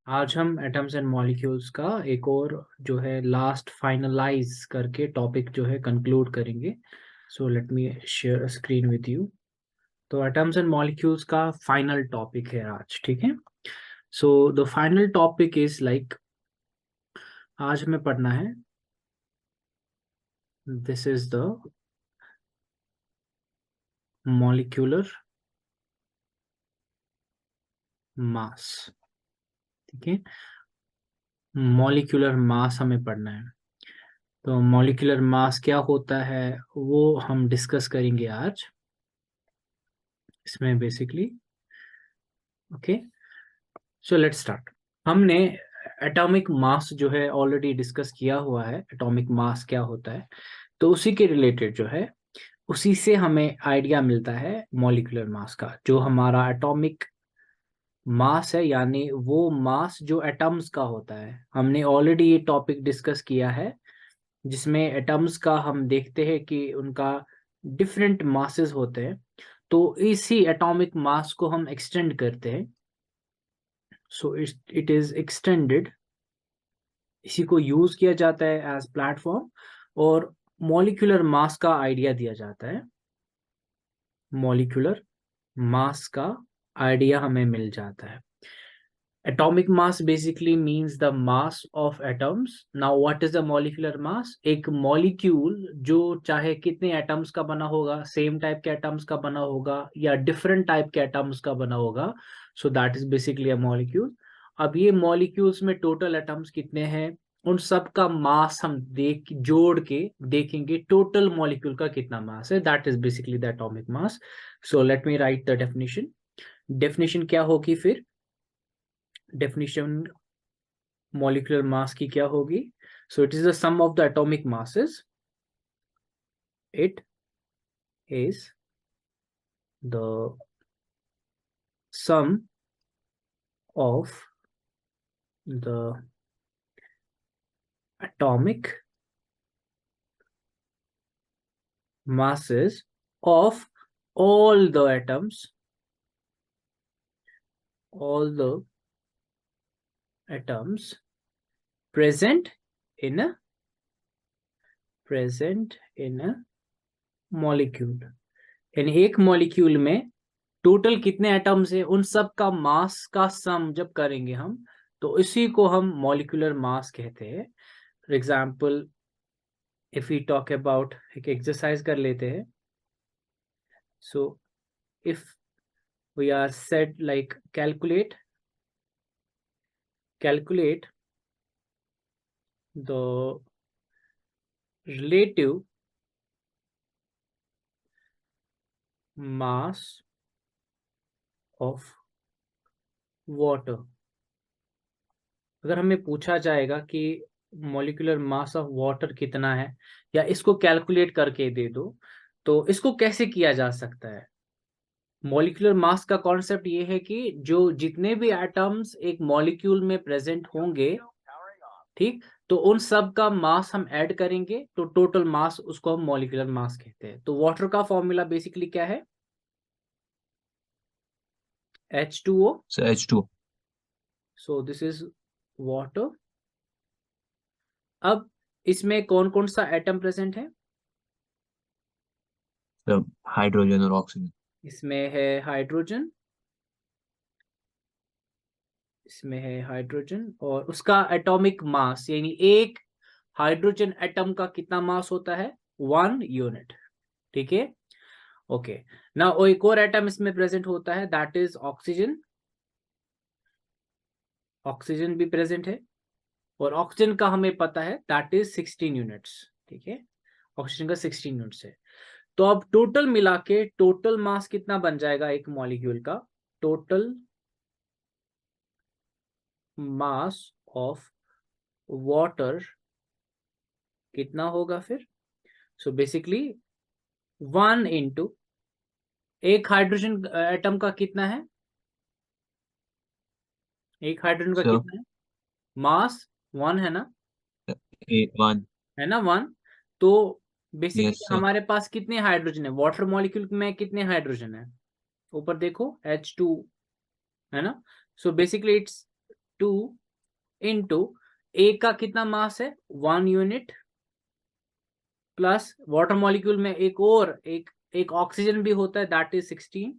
आज हम atoms and molecules का एक और जो है लास्ट फाइनलाइज करके टॉपिक जो है कंक्लूड करेंगे। सो let me share screen with you. तो एटम्स एंड मॉलिक्यूल्स का फाइनल टॉपिक है आज, ठीक है। So the final topic is like, आज हमें पढ़ना है, दिस इज द मॉलिक्यूलर मास, ठीक है। मॉलिक्यूलर मास हमें पढ़ना है। तो मॉलिक्यूलर मास क्या होता है वो हम डिस्कस करेंगे आज इसमें basically. Okay, so let's start. हमने एटॉमिक मास जो है ऑलरेडी डिस्कस किया हुआ है, एटॉमिक मास क्या होता है। तो उसी के रिलेटेड जो है, उसी से हमें आइडिया मिलता है मॉलिक्यूलर मास का। जो हमारा एटॉमिक मास है यानी वो मास जो एटम्स का होता है, हमने ऑलरेडी ये टॉपिक डिस्कस किया है, जिसमें एटम्स का हम देखते हैं कि उनका डिफरेंट मासेस होते हैं। तो इसी एटॉमिक मास को हम एक्सटेंड करते हैं। सो इट इज एक्सटेंडेड, इसी को यूज किया जाता है एज प्लेटफॉर्म, और मॉलिक्यूलर मास का आइडिया दिया जाता है। मॉलिक्यूलर मास का आइडिया हमें मिल जाता है। Atomic mass basically means the mass of atoms. Now what is the molecular मास? एक मॉलिक्यूल जो चाहे कितने एटम्स का बना होगा, सेम टाइप के एटम्स का बना होगा या डिफरेंट टाइप के एटम्स का बना होगा, so that is basically a molecule. अब ये मॉलिक्यूल्स में टोटल एटम्स कितने हैं, उन सब का मास हम जोड़ के देखेंगे टोटल मॉलिक्यूल का कितना मास है, that is basically the atomic mass. So let me write the definition. Definition क्या होगी फिर? डेफिनेशन मॉलिक्यूलर मास की क्या होगी? So it is the sum of the atomic masses. It is the sum of the atomic masses of all the atoms, all the atoms present in a molecule। यानी एक molecule में total कितने atoms है, उन सब का मास का सम जब करेंगे हम, तो इसी को हम मॉलिक्यूलर मास कहते हैं। For example, if we talk about, एक एक्सरसाइज कर लेते हैं। So if we are set like calculate the relative mass of water। अगर हमें पूछा जाएगा कि मॉलिक्यूलर मास ऑफ वाटर कितना है, या इसको कैलकुलेट करके दे दो, तो इसको कैसे किया जा सकता है? मॉलिक्यूलर मास का कॉन्सेप्ट ये है कि जो जितने भी एटम्स एक मॉलिक्यूल में प्रेजेंट होंगे, ठीक, तो उन सब का मास हम ऐड करेंगे तो टोटल मास, उसको हम मॉलिक्यूलर मास कहते हैं। तो वाटर का फॉर्मूला बेसिकली क्या है? H2O। So H2O. So this is water. अब इसमें कौन कौन सा एटम प्रेजेंट है? So hydrogen और oxygen. इसमें है हाइड्रोजन, इसमें है हाइड्रोजन, और उसका एटॉमिक मास यानी एक हाइड्रोजन एटम का कितना मास होता है? 1 यूनिट, ठीक है। ओके, ना एक और एटम इसमें प्रेजेंट होता है, दैट इज ऑक्सीजन। ऑक्सीजन भी प्रेजेंट है, और ऑक्सीजन का हमें पता है दैट इज 16 यूनिट्स, ठीक है। ऑक्सीजन का 16 यूनिट्स है। तो अब टोटल मिला के टोटल मास कितना बन जाएगा एक मॉलिक्यूल का? टोटल मास ऑफ वाटर कितना होगा फिर? सो बेसिकली 1 इंटू, एक हाइड्रोजन एटम का कितना है, एक हाइड्रोजन का So कितना है मास? 1 है ना, A1. है ना 1। तो बेसिकली Yes sir. हमारे पास कितने हाइड्रोजन है वाटर मॉलिक्यूल में? कितने हाइड्रोजन है? ऊपर देखो H2, है ना। सो बेसिकली इट्स 2 इंटू ए का कितना मास है 1 यूनिट, प्लस वाटर मॉलिक्यूल में एक ऑक्सीजन भी होता है, दैट इज 16।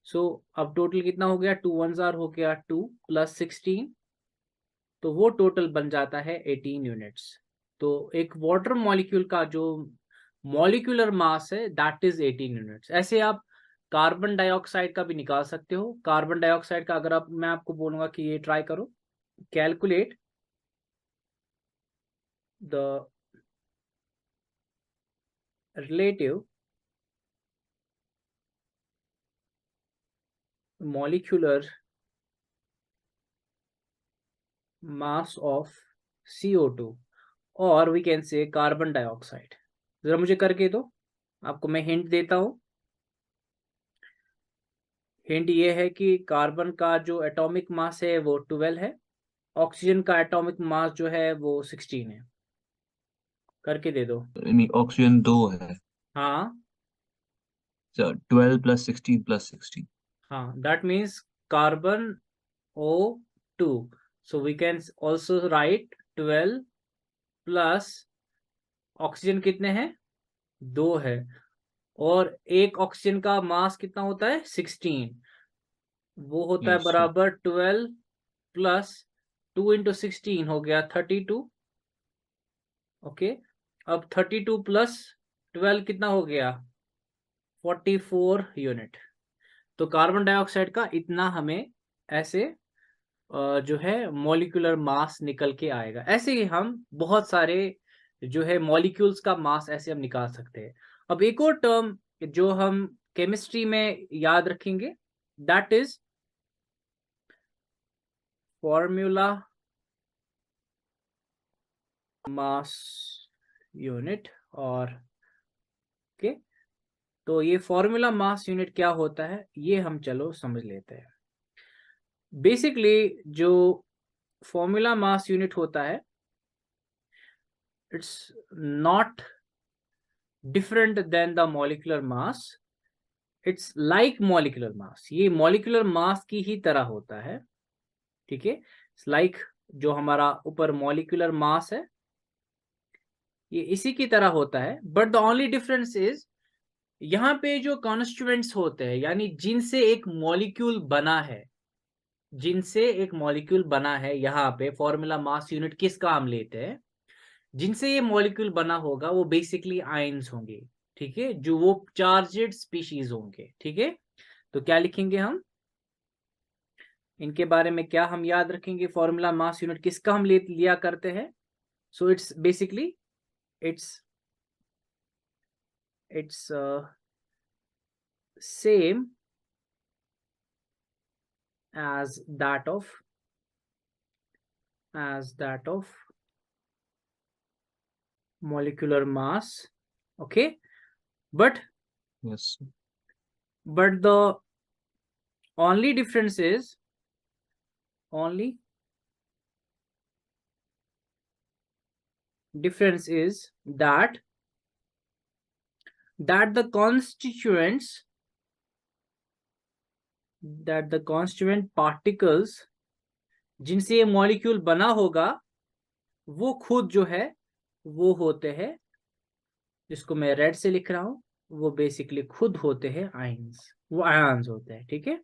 सो अब टोटल कितना हो गया, 2 1 हो गया 2 प्लस 16, तो वो टोटल बन जाता है 18 यूनिट्स। तो एक वाटर मॉलिक्यूल का जो मॉलिक्यूलर मास है दैट इज 18 यूनिट्स। ऐसे आप कार्बन डाइऑक्साइड का भी निकाल सकते हो। कार्बन डाइऑक्साइड का अगर मैं आपको बोलूंगा कि ये ट्राई करो, calculate the relative molecular mass of CO2 और we can say carbon dioxide. जरा मुझे करके दो, आपको मैं हिंट देता हूं। हिंट ये है कि कार्बन का जो एटॉमिक मास है वो 12 है, ऑक्सीजन का एटॉमिक मास जो है वो 16 है। करके दे दो। नहीं, ऑक्सीजन 2 है। हाँ 12 + 16 + 16। हाँ, that means carbon O2, so we can also write 12 plus oxygen कितने हैं 2 है, और एक ऑक्सीजन का मास कितना होता है 16, वो होता है यस सर। बराबर 12 प्लस 2 इंटू 16 हो गया 32। ओके, अब 32 प्लस 12 कितना हो गया 44 यूनिट। तो कार्बन डाइऑक्साइड का इतना हमें ऐसे जो है मॉलिक्यूलर मास निकल के आएगा। ऐसे ही हम बहुत सारे जो है मॉलिक्यूल्स का मास ऐसे हम निकाल सकते हैं। अब एक और टर्म जो हम केमिस्ट्री में याद रखेंगे, that is formula mass unit. और ओके, तो ये फॉर्मूला मास यूनिट क्या होता है ये हम चलो समझ लेते हैं। बेसिकली जो फॉर्मूला मास यूनिट होता है, it's not different than the molecular mass, it's like molecular mass. ये मॉलिक्यूलर मास की ही तरह होता है, ठीक है। लाइक जो हमारा ऊपर मॉलिक्यूलर मास है ये इसी की तरह होता है, but the only difference is यहाँ पे जो कॉन्स्टिट्यूएंट्स होते हैं, यानी जिनसे एक मॉलिक्यूल बना है, जिनसे एक मॉलिक्यूल बना है, यहाँ पे फॉर्मूला मास यूनिट किस काम लेते हैं, जिनसे ये मॉलिक्यूल बना होगा वो बेसिकली आयंस होंगे, ठीक है, जो वो चार्जेड स्पीशीज होंगे, ठीक है। तो क्या लिखेंगे हम इनके बारे में, क्या हम याद रखेंगे, फॉर्मूला मास यूनिट किसका हम लिया करते हैं। So it's basically it's same as that of molecular mass, okay, but yes sir. the only difference is only difference is that the constituents, that the constituent particles जिनसे ये molecule बना होगा वो खुद जो है वो होते हैं, जिसको मैं रेड से लिख रहा हूं, वो बेसिकली खुद होते हैं आयंस, वो आयंस होते हैं, ठीक है।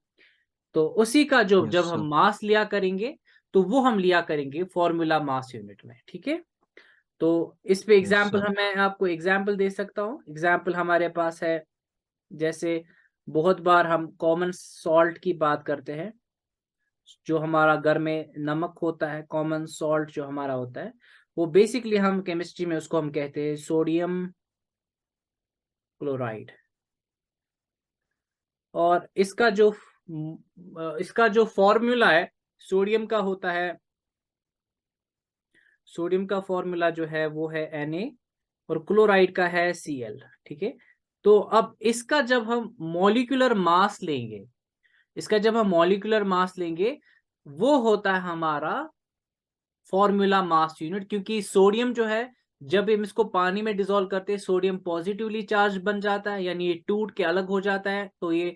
तो उसी का जो यस जब सर। हम मास लिया करेंगे तो वो हम लिया करेंगे फॉर्मूला मास यूनिट में, ठीक है। तो इस पे यस एग्जाम्पल सर। मैं आपको एग्जाम्पल दे सकता हूँ। एग्जाम्पल हमारे पास है, जैसे बहुत बार हम कॉमन सॉल्ट की बात करते हैं, जो हमारा घर में नमक होता है, कॉमन सॉल्ट जो हमारा होता है, वो बेसिकली हम केमिस्ट्री में उसको हम कहते हैं सोडियम क्लोराइड। और इसका जो फॉर्मूला है सोडियम का होता है, सोडियम का फॉर्मूला जो है वो है Na, और क्लोराइड का है Cl, ठीक है। तो अब इसका जब हम मॉलिक्यूलर मास लेंगे, इसका जब हम मॉलिक्यूलर मास लेंगे वो होता है हमारा फॉर्मूला मास यूनिट, क्योंकि सोडियम जो है जब हम इसको पानी में डिसॉल्व करते हैं सोडियम पॉजिटिवली चार्ज बन जाता है, यानी ये टूट के अलग हो जाता है, तो ये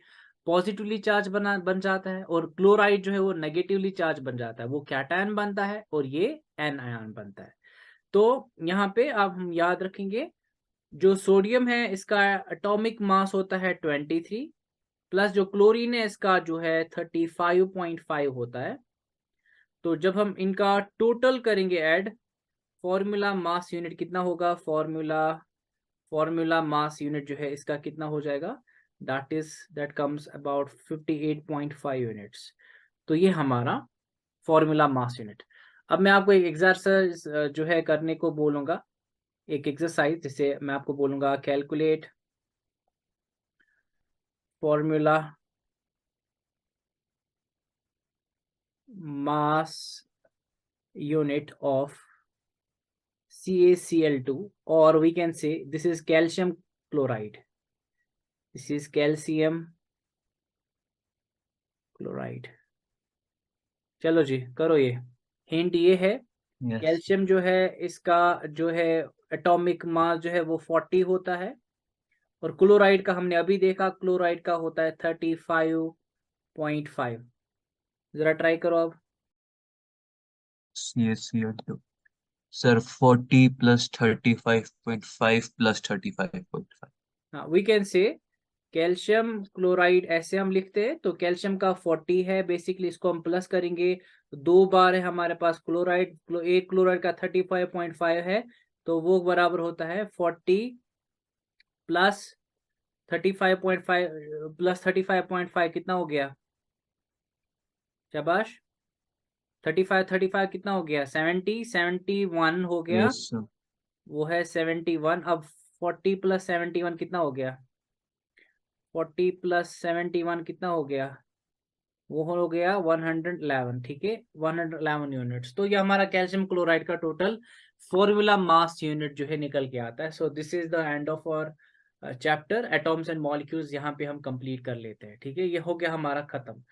पॉजिटिवली चार्ज बन जाता है, और क्लोराइड जो है वो नेगेटिवली चार्ज बन जाता है, वो कैटायन बनता है और ये एन आयन बनता है। तो यहाँ पे अब हम याद रखेंगे, जो सोडियम है इसका एटॉमिक मास होता है 23, प्लस जो क्लोरीन है इसका जो है 35.5 होता है। तो जब हम इनका टोटल करेंगे ऐड, फॉर्मूला मास यूनिट कितना होगा, फॉर्मूला मास यूनिट जो है इसका कितना हो जाएगा, दैट कम्स अबाउट 58.5 यूनिट्स। तो ये हमारा फॉर्मूला मास यूनिट। अब मैं आपको एक एक्सरसाइज जो है करने को बोलूंगा, एक एक्सरसाइज, जैसे मैं आपको बोलूंगा calculate formula mass unit of CaCl2, or we can say this is calcium chloride, this is calcium chloride। चलो जी करो, ये हिंट ये है, Yes. कैल्शियम जो है इसका जो है एटॉमिक मास जो है वो 40 होता है, और क्लोराइड का हमने अभी देखा, क्लोराइड का होता है 35.5। जरा ट्राई करो अब। CaCl2. Sir, 40 plus 35.5 plus 35.5. हाँ, we can say calcium chloride ऐसे हम लिखते हैं, तो कैल्शियम का 40 है बेसिकली, इसको हम प्लस करेंगे, 2 बार है हमारे पास क्लोराइड, एक क्लोराइड का 35.5 है, तो वो बराबर होता है 40 प्लस 35.5 प्लस 35.5 कितना हो गया, शाबाश, 35 कितना हो गया, 71 हो गया, Yes, sir. वो है 71। अब 40 प्लस 71 कितना हो गया, 40 प्लस 71 कितना हो गया, वो हो गया 111। ठीक है, 111 यूनिट्स। तो ये हमारा कैल्शियम क्लोराइड का टोटल फॉर्मूला मास यूनिट जो है निकल के आता है। So this is the end of our chapter atoms and molecules, यहाँ पे हम कंप्लीट कर लेते हैं। ठीक है, ये हो गया हमारा खत्म।